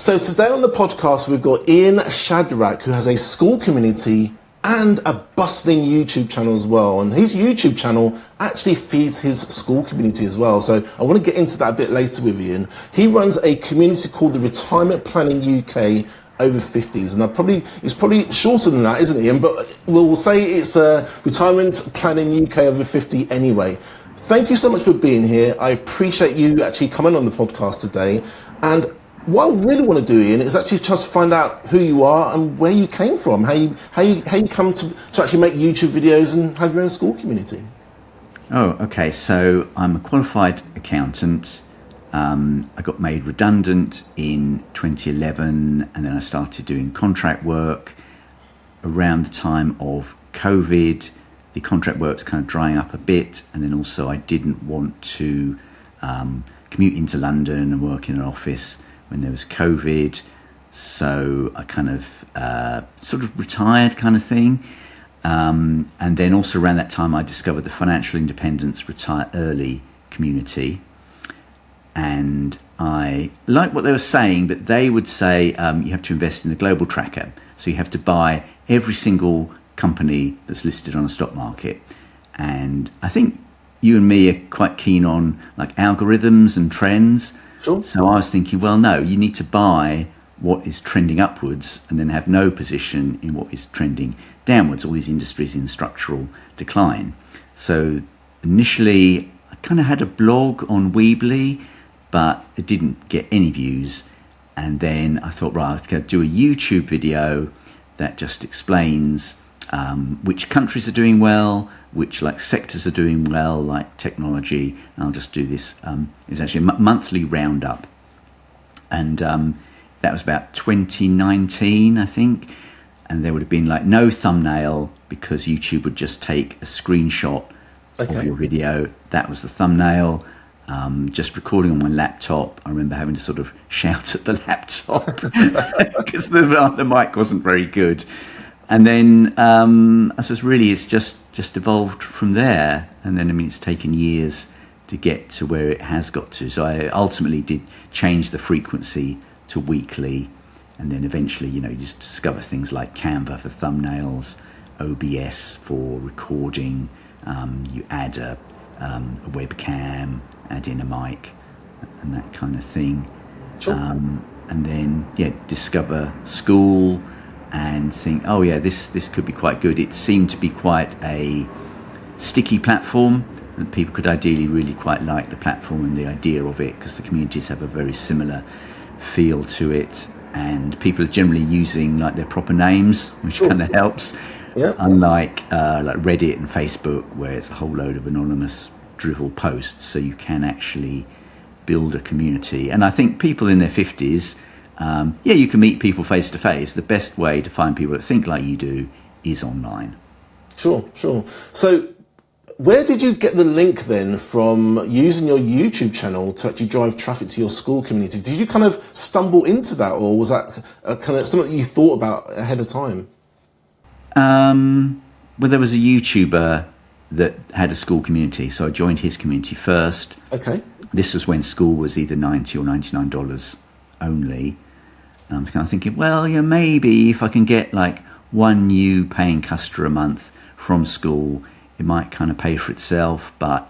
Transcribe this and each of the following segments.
So today on the podcast, we've got Ian Shadrack, who has a Skool community and a bustling YouTube channel as well. And his YouTube channel actually feeds his Skool community as well. So I want to get into that a bit later with Ian. He runs a community called the Retirement Planning UK over 50s. And it's probably shorter than that, isn't it, Ian? But we'll say it's Retirement Planning UK over 50 anyway. Thank you so much for being here. I appreciate you actually coming on the podcast today. And what I really want to do, Ian, is actually just find out who you are and where you came from, how you come to actually make YouTube videos and have your own Skool community. Oh, okay. So I'm a qualified accountant. I got made redundant in 2011, and then I started doing contract work around the time of COVID. The contract work's kind of drying up a bit, and then also I didn't want to commute into London and work in an office when there was COVID, so I kind of sort of retired kind of thing. And then also around that time I discovered the Financial Independence Retire Early community, and I liked what they were saying, but they would say you have to invest in a global tracker, so you have to buy every single company that's listed on a stock market. And I think you and me are quite keen on like algorithms and trends. Sure. So I was thinking, well, no, you need to buy what is trending upwards and then have no position in what is trending downwards. All these industries in structural decline. So initially, I kind of had a blog on Weebly, but it didn't get any views. And then I thought, right, I'll do a YouTube video that just explains which countries are doing well, which like sectors are doing well, like technology. And I'll just do this. It's actually a monthly roundup. And that was about 2019, I think. And there would have been like no thumbnail because YouTube would just take a screenshot of your video. That was the thumbnail. Just recording on my laptop. I remember having to sort of shout at the laptop because the mic wasn't very good. And then I suppose really it's just evolved from there. And then, I mean, it's taken years to get to where it has got to. So I ultimately did change the frequency to weekly. And then eventually, you just discover things like Canva for thumbnails, OBS for recording. You add a webcam, add in a mic and that kind of thing. Sure. And then, discover Skool and think, oh yeah, this could be quite good. It seemed to be quite a sticky platform, that people could ideally really quite like the platform and the idea of it, because the communities have a very similar feel to it, and people are generally using like their proper names, which kind of helps. Yeah. Unlike like Reddit and Facebook, where it's a whole load of anonymous drivel posts, so you can actually build a community. And I think people in their 50s, you can meet people face to face. The best way to find people that think like you do is online. Sure. So where did you get the link then from using your YouTube channel to actually drive traffic to your Skool community? Did you kind of stumble into that, or was that kind of something that you thought about ahead of time? Well, there was a YouTuber that had a Skool community, so I joined his community first. Okay. This was when Skool was either $90 or $99 only. And I'm kind of thinking, well, maybe if I can get like one new paying customer a month from Skool, it might kind of pay for itself. But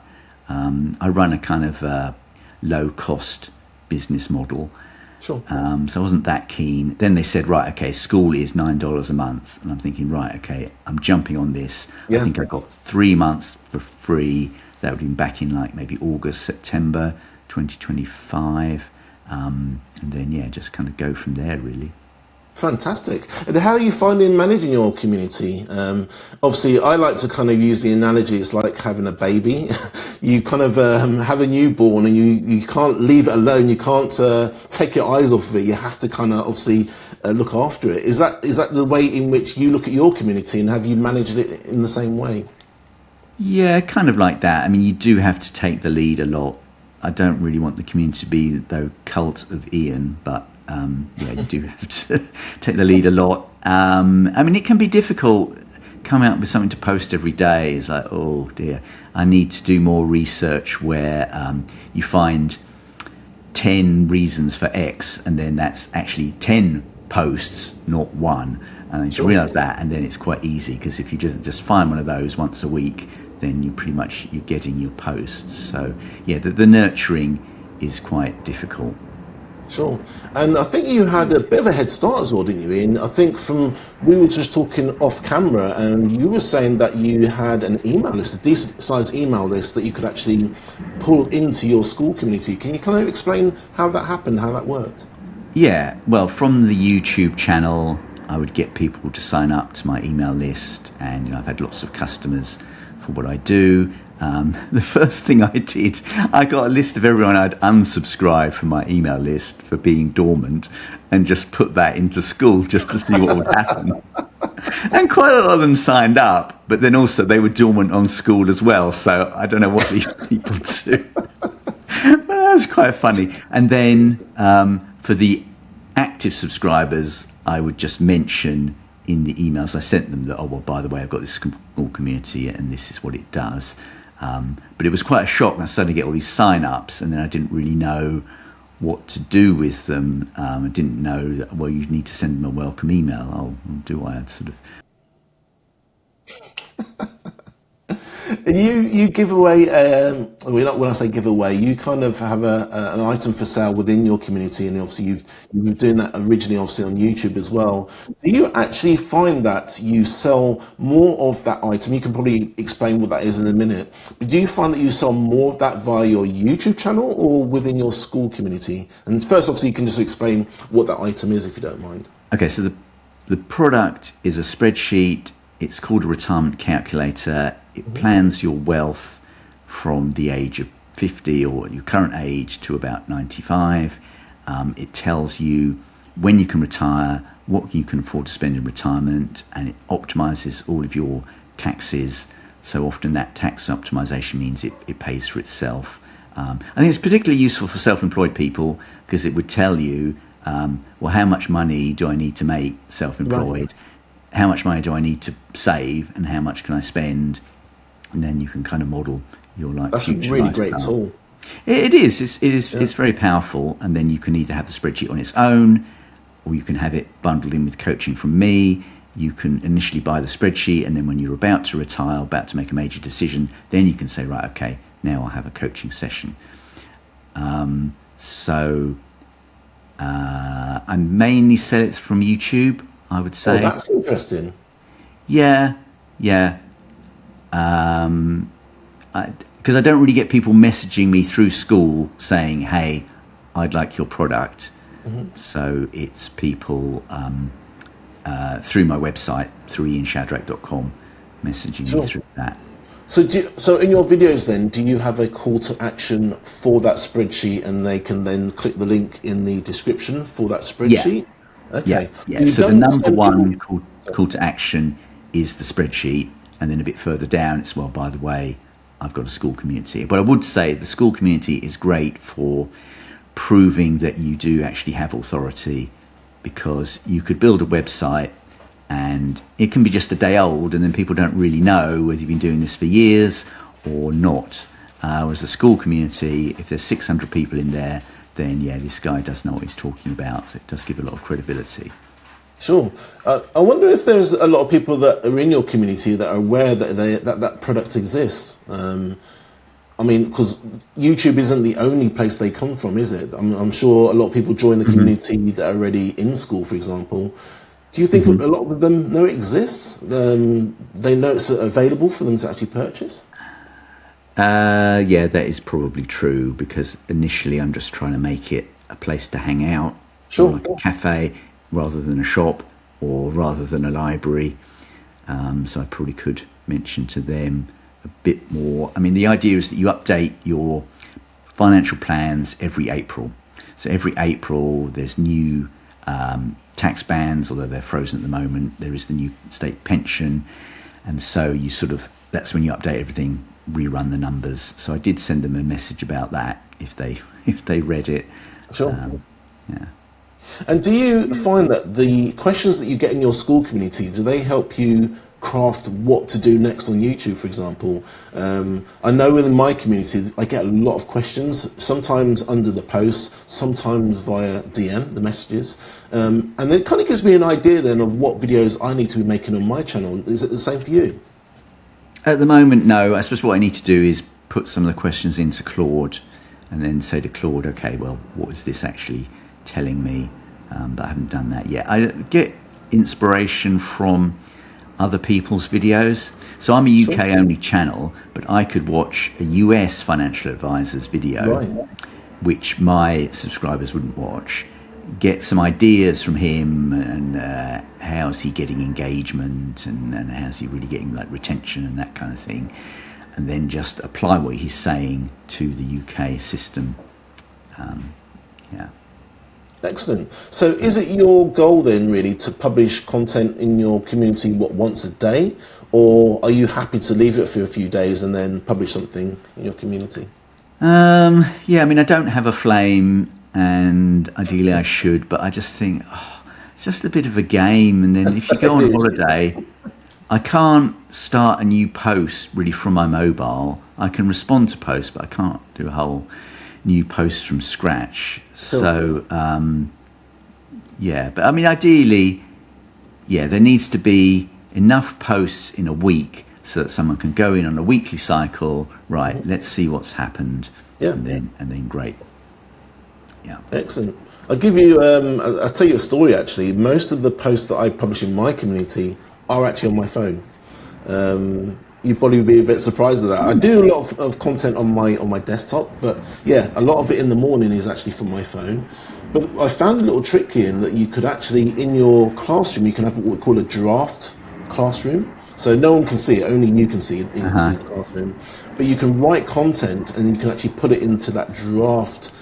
I run a kind of low-cost business model. Sure. So I wasn't that keen. Then they said, right, okay, Skool is $9 a month. And I'm thinking, right, okay, I'm jumping on this. Yeah. I think I got 3 months for free. That would have been back in like maybe August, September 2025. And then, just kind of go from there, really. Fantastic. And how are you finding managing your community? Obviously, I like to kind of use the analogy, it's like having a baby. You kind of have a newborn and you can't leave it alone. You can't take your eyes off of it. You have to kind of obviously look after it. Is that the way in which you look at your community, and have you managed it in the same way? Yeah, kind of like that. I mean, you do have to take the lead a lot. I don't really want the community to be the cult of Ian, but you do have to take the lead a lot. I mean, it can be difficult coming up with something to post every day. It's like, oh dear, I need to do more research where you find 10 reasons for X, and then that's actually 10 posts, not one. And you realise that, and then it's quite easy, because if you just find one of those once a week, then you're getting your posts. So yeah, the nurturing is quite difficult. Sure. And I think you had a bit of a head start as well, didn't you, Ian? I think we were just talking off camera, and you were saying that you had an email list, a decent sized email list that you could actually pull into your Skool community. Can you kind of explain how that happened, how that worked? Yeah, well, from the YouTube channel, I would get people to sign up to my email list, and I've had lots of customers for what I do. The first thing I did, I got a list of everyone I'd unsubscribed from my email list for being dormant, and just put that into Skool just to see what would happen. And quite a lot of them signed up, but then also they were dormant on Skool as well, so I don't know what these people do. But that was quite funny. And then for the active subscribers, I would just mention in the emails I sent them that, oh, well, by the way, I've got this Skool community and this is what it does. But it was quite a shock when I started to get all these sign-ups, and then I didn't really know what to do with them. I didn't know that, well, you need to send them a welcome email. Oh, do I? I'd sort of... You give away, when I say give away, you kind of have an item for sale within your community, and obviously you've been doing that originally obviously on YouTube as well. Do you actually find that you sell more of that item? You can probably explain what that is in a minute, but do you find that you sell more of that via your YouTube channel or within your Skool community? And first, obviously, you can just explain what that item is if you don't mind. Okay, so the product is a spreadsheet. It's called a retirement calculator. It plans your wealth from the age of 50 or your current age to about 95. It tells you when you can retire, what you can afford to spend in retirement, and it optimizes all of your taxes. So often that tax optimization means it pays for itself. I think it's particularly useful for self-employed people, because it would tell you, well, how much money do I need to make self-employed? Right. How much money do I need to save, and how much can I spend? And then you can kind of model your life. That's a really great tool. It is. It's very powerful. And then you can either have the spreadsheet on its own, or you can have it bundled in with coaching from me. You can initially buy the spreadsheet, and then when you're about to retire, about to make a major decision, then you can say, right, okay, now I'll have a coaching session. So I mainly sell it from YouTube, I would say. Oh, that's interesting. Yeah. Because I don't really get people messaging me through Skool saying, hey, I'd like your product. So it's people through my website, through ianshadrack.com, messaging me through that. So in your videos then, do you have a call to action for that spreadsheet, and they can then click the link in the description for that spreadsheet? Yeah. Okay. Yeah. So the number one call to action is the spreadsheet, and then a bit further down it's, well, by the way, I've got a Skool community. But I would say the Skool community is great for proving that you do actually have authority, because you could build a website and it can be just a day old, and then people don't really know whether you've been doing this for years or not. Whereas the Skool community, if there's 600 people in there, then yeah, this guy does know what he's talking about. So it does give a lot of credibility. Sure. I wonder if there's a lot of people that are in your community that are aware that that product exists. I mean, because YouTube isn't the only place they come from, is it? I'm sure a lot of people join the community that are already in Skool, for example. Do you think a lot of them know it exists? They know it's available for them to actually purchase? Yeah, that is probably true, because initially I'm just trying to make it a place to hang out, like a cafe, rather than a shop, or rather than a library. So I probably could mention to them a bit more. I mean, the idea is that you update your financial plans every April. So every April there's new tax bands, although they're frozen at the moment. There is the new state pension, and so you that's when you update everything, rerun the numbers. So I did send them a message about that if they read it. Sure. Yeah. And do you find that the questions that you get in your Skool community, do they help you craft what to do next on YouTube, for example. I know in my community, I get a lot of questions, sometimes under the posts, sometimes via DM, the messages. And then it kind of gives me an idea then of what videos I need to be making on my channel. Is it the same for you? At the moment, no. I suppose what I need to do is put some of the questions into Claude and then say to Claude, okay, well, what is this actually telling me? But I haven't done that yet. I get inspiration from other people's videos. So I'm a UK only channel, but I could watch a US financial advisor's video, which my subscribers wouldn't watch, get some ideas from him, and how's he getting engagement, and how's he really getting like retention and that kind of thing, and then just apply what he's saying to the UK system. Excellent. So is it your goal then really to publish content in your community once a day, or are you happy to leave it for a few days and then publish something in your community? Yeah, I mean, I don't have a flame, and ideally I should, but I just think it's just a bit of a game. And then if you go on holiday, I can't start a new post really from my mobile. I can respond to posts, but I can't do a whole new posts from scratch. So but I mean, ideally, there needs to be enough posts in a week so that someone can go in on a weekly cycle, right, let's see what's happened, and then great. Excellent. I'll give you I'll tell you a story actually. Most of the posts that I publish in my community are actually on my phone. You'd probably be a bit surprised at that. I do a lot of content on my desktop, but a lot of it in the morning is actually from my phone. But I found a little trick here in that you could actually, in your classroom, you can have what we call a draft classroom. So no one can see it, only you can see it in the classroom. But you can write content and you can actually put it into that draft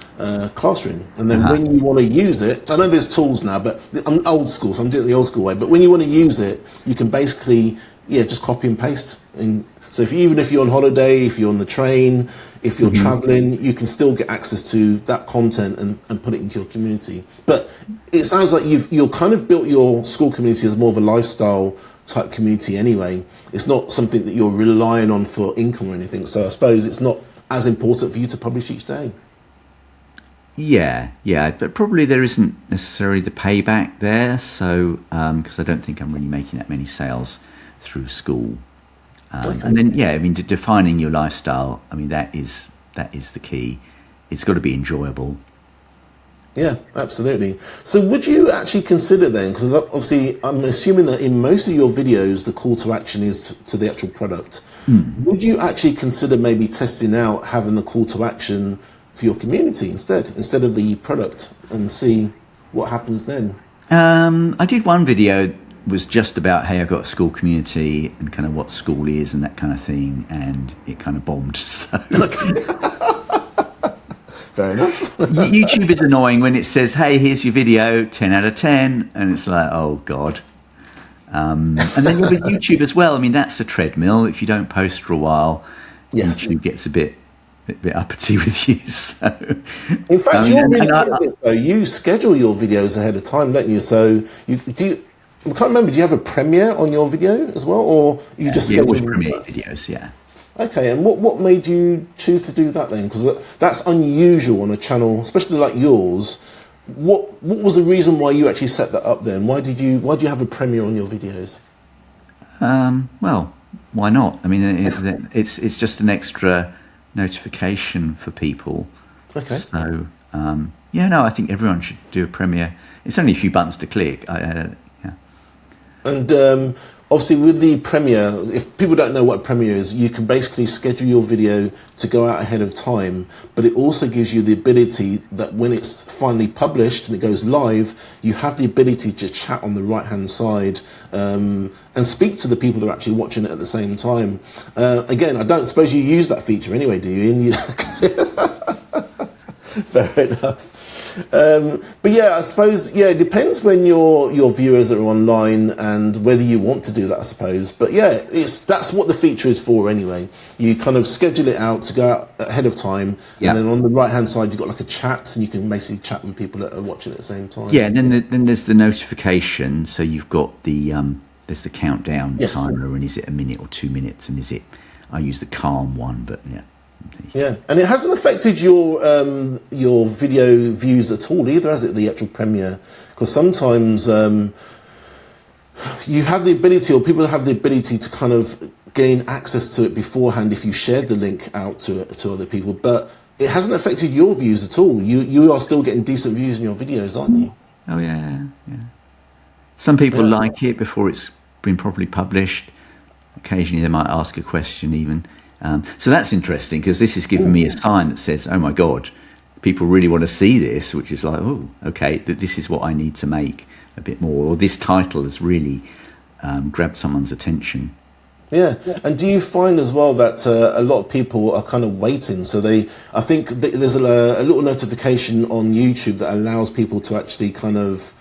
classroom. And then when you want to use it, I know there's tools now, but I'm old school, so I'm doing it the old school way. But when you want to use it, you can basically just copy and paste. And so even if you're on holiday, if you're on the train, if you're traveling, you can still get access to that content and put it into your community. But it sounds like you're kind of built your Skool community as more of a lifestyle type community anyway. It's not something that you're relying on for income or anything. So I suppose it's not as important for you to publish each day. Yeah, but probably there isn't necessarily the payback there. So because I don't think I'm really making that many sales through Skool. And then I mean, defining your lifestyle, I mean, that is the key. It's got to be enjoyable. Yeah, absolutely. So would you actually consider then, because obviously I'm assuming that in most of your videos the call to action is to the actual product, would you actually consider maybe testing out having the call to action for your community instead of the product, and see what happens then? I did one video, was just about, hey, I've got a Skool community and kind of what Skool is and that kind of thing, and it kind of bombed. So fair enough. YouTube is annoying when it says, hey, here's your video, 10 out of 10, and it's like, oh god. And then with YouTube as well, I mean, that's a treadmill. If you don't post for a while, YouTube gets a bit uppity with you. So in fact, you're really good at this though. You schedule your videos ahead of time, don't you? So I can't remember, do you have a premiere on your video as well, or you just schedule premiere videos? Okay, and what made you choose to do that then? Because that's unusual on a channel, especially like yours. What was the reason why you actually set that up then? Why do you have a premiere on your videos? Well, why not? I mean, it's just an extra notification for people. Okay. So I think everyone should do a premiere. It's only a few buttons to click. And obviously with the premiere, if people don't know what a premiere is, you can basically schedule your video to go out ahead of time, but it also gives you the ability that when it's finally published and it goes live, you have the ability to chat on the right hand side and speak to the people that are actually watching it at the same time. Again, I don't suppose you use that feature anyway, do you, Ian? Fair enough. But I suppose it depends when your viewers are online and whether you want to do that, I suppose. But that's what the feature is for anyway. You kind of schedule it out to go out ahead of time, and then on the right hand side you've got like a chat, and you can basically chat with people that are watching at the same time. And then there's the notification. So you've got the there's the countdown Yes. timer, and is it a minute or 2 minutes, and is it, I use the calm one, but yeah. Yeah, and it hasn't affected your video views at all either, has it? The actual premiere, because sometimes you have the ability, or people have the ability to kind of gain access to it beforehand if you shared the link out to other people, but it hasn't affected your views at all. You are still getting decent views in your videos, aren't you? Oh yeah. Some people like it before it's been properly published. Occasionally they might ask a question even. So that's interesting, because this is giving me a sign that says, oh my God, people really want to see this, which is like, oh, okay, this is what I need to make a bit more, or this title has really grabbed someone's attention. Yeah, and do you find as well that a lot of people are kind of waiting? So I think there's a little notification on YouTube that allows people to actually kind of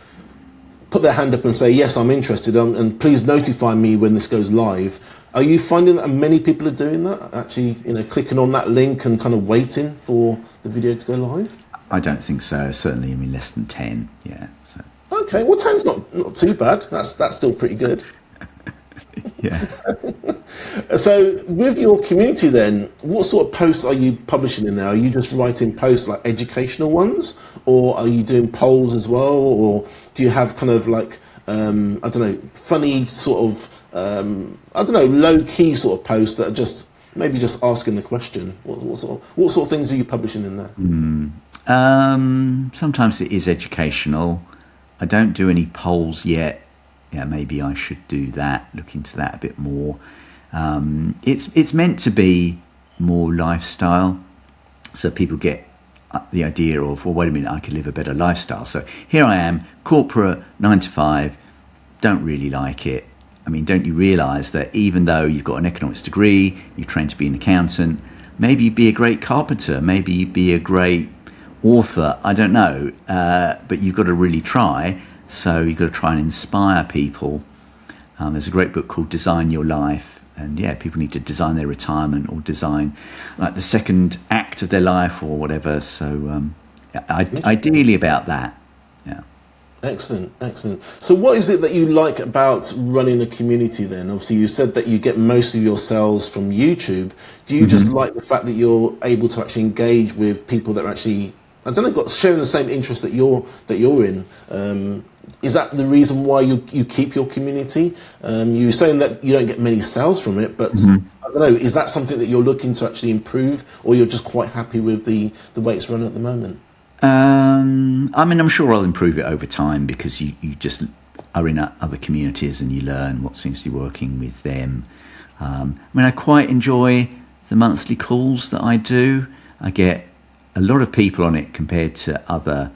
put their hand up and say, yes, I'm interested, and please notify me when this goes live. Are you finding that many people are doing that? Actually, clicking on that link and kind of waiting for the video to go live? I don't think so. Certainly, less than 10. Yeah. So. Okay, well, 10's not too bad. That's still pretty good. Yeah. So with your community then, what sort of posts are you publishing in there? Are you just writing posts like educational ones, or are you doing polls as well, or do you have kind of like I don't know, funny sort of I don't know, low-key sort of posts that are just maybe just asking the question? What sort of things are you publishing in there? Sometimes it is educational. I don't do any polls yet. Yeah, maybe I should do that, look into that a bit more. It's meant to be more lifestyle, so people get the idea of, well, wait a minute, I could live a better lifestyle. So here I am, corporate, 9 to 5, don't really like it. Don't you realise that even though you've got an economics degree, you've trained to be an accountant, maybe you'd be a great carpenter, maybe you'd be a great author, I don't know, but you've got to really try. So you've got to try and inspire people. There's a great book called Design Your Life, and people need to design their retirement or design like the second act of their life or whatever. So ideally about that. Yeah. Excellent. So what is it that you like about running a community then? Obviously you said that you get most of your sales from YouTube. Do you just like the fact that you're able to actually engage with people that are actually, I don't know, sharing the same interest that you're in? Is that the reason why you keep your community? You're saying that you don't get many sales from it, but I don't know, is that something that you're looking to actually improve, or you're just quite happy with the way it's run at the moment? I'm sure I'll improve it over time, because you just are in other communities and you learn what seems to be working with them. I quite enjoy the monthly calls that I do. I get a lot of people on it compared to other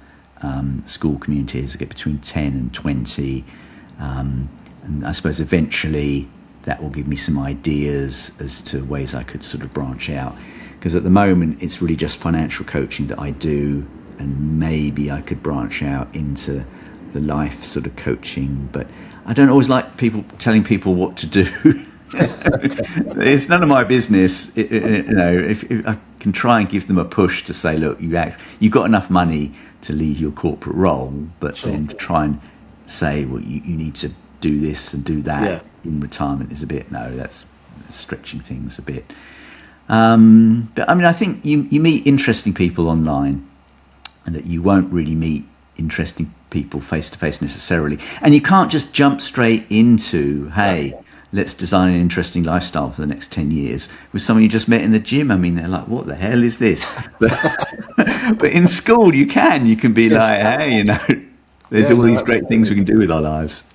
Skool communities. I get between 10 and 20, and I suppose eventually that will give me some ideas as to ways I could sort of branch out, because at the moment it's really just financial coaching that I do, and maybe I could branch out into the life sort of coaching, but I don't always like telling people what to do. It's none of my business. If I can try and give them a push to say, look, you've got enough money to leave your corporate role, but then to try and say, well, you need to do this and do that in retirement is a bit, that's stretching things a bit. But I think you meet interesting people online, and that you won't really meet interesting people face to face necessarily, and you can't just jump straight into, hey, let's design an interesting lifestyle for the next 10 years with someone you just met in the gym. They're like, what the hell is this? But in Skool, you can be like, hey, there's all these great things we can do with our lives.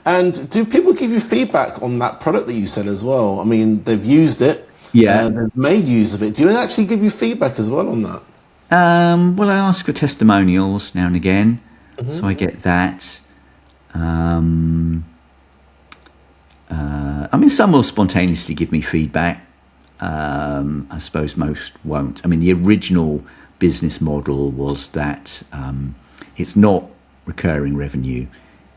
And do people give you feedback on that product that you sell as well? They've used it. They've made use of it. Do you actually give you feedback as well on that? Well, I ask for testimonials now and again, so I get that. Some will spontaneously give me feedback. I suppose most won't. The original business model was that it's not recurring revenue.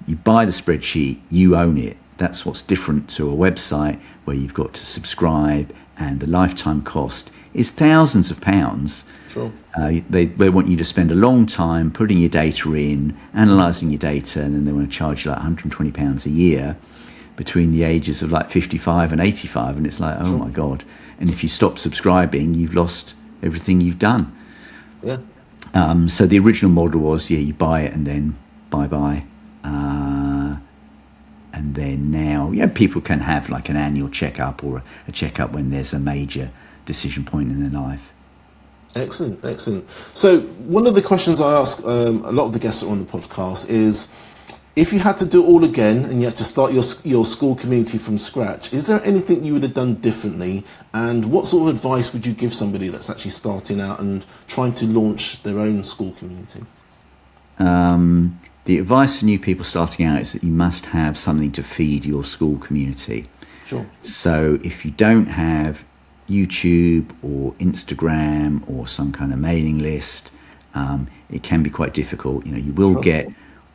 You buy the spreadsheet, you own it. that's what's different to a website where you've got to subscribe, and the lifetime cost is thousands of pounds. Sure. They want you to spend a long time putting your data in, analysing your data, and then they want to charge you like £120 a year between the ages of like 55 and 85, and it's like, oh my God. And if you stop subscribing, you've lost everything you've done. Yeah. So the original model was, you buy it and then bye-bye. And then now, people can have like an annual checkup or a checkup when there's a major decision point in their life. Excellent, excellent. So one of the questions I ask a lot of the guests that are on the podcast is, if you had to do it all again and you had to start your school community from scratch, is there anything you would have done differently? And what sort of advice would you give somebody that's actually starting out and trying to launch their own school community? The advice for new people starting out is that you must have something to feed your school community. Sure. So if you don't have YouTube or Instagram or some kind of mailing list, it can be quite difficult. You will get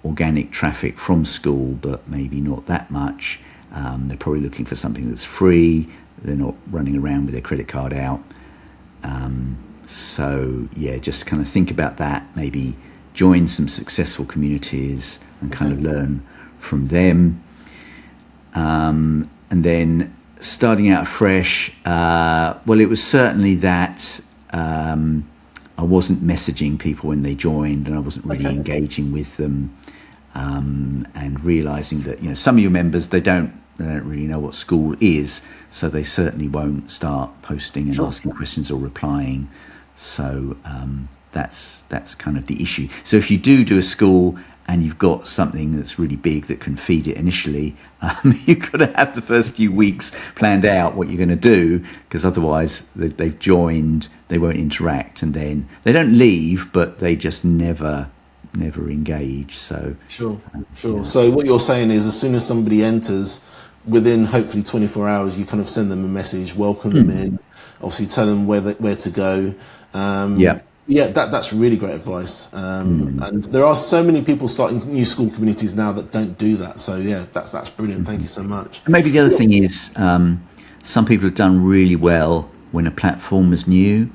organic traffic from Skool, but maybe not that much. They're probably looking for something that's free. They're not running around with their credit card out. Just kind of think about that. Maybe join some successful communities and kind of learn from them. And then starting out fresh, it was certainly that I wasn't messaging people when they joined, and I wasn't really engaging with them, and realizing that some of your members, they don't really know what Skool is, so they certainly won't start posting and asking questions or replying. So that's kind of the issue. So if you do a Skool and you've got something that's really big that can feed it initially, you've got to have the first few weeks planned out what you're going to do, because otherwise they've joined, they won't interact, and then they don't leave, but they just never engage. So Sure. So what you're saying is, as soon as somebody enters, within hopefully 24 hours, you kind of send them a message, welcome them in, obviously tell them where to go. That's really great advice. And there are so many people starting new school communities now that don't do that. So that's brilliant. Thank you so much. And maybe the other thing is, some people have done really well when a platform is new.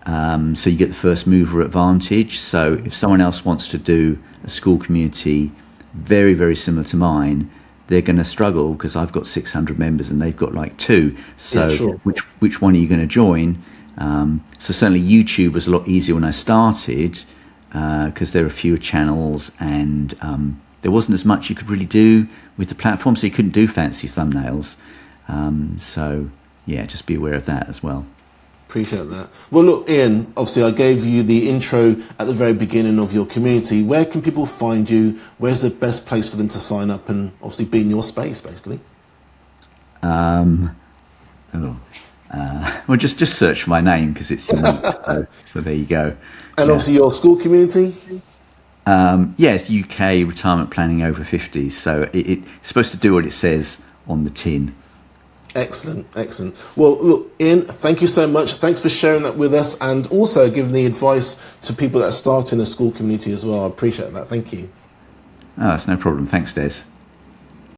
So you get the first mover advantage. So if someone else wants to do a school community very, very similar to mine, they're going to struggle because I've got 600 members and they've got like 2. So which one are you going to join? So certainly YouTube was a lot easier when I started, because there were fewer channels, and there wasn't as much you could really do with the platform, so you couldn't do fancy thumbnails. Just be aware of that as well. Appreciate that. Well, look, Ian, obviously I gave you the intro at the very beginning of your community. Where can people find you? Where's the best place for them to sign up and obviously be in your space, basically? Just search for my name because it's unique. so there you go. And obviously your school community? Yes, UK retirement planning over 50s. So it's supposed to do what it says on the tin. Excellent. Well, look, Ian, thank you so much. Thanks for sharing that with us, and also giving the advice to people that are starting a school community as well. I appreciate that. Thank you. Oh, that's no problem. Thanks, Des.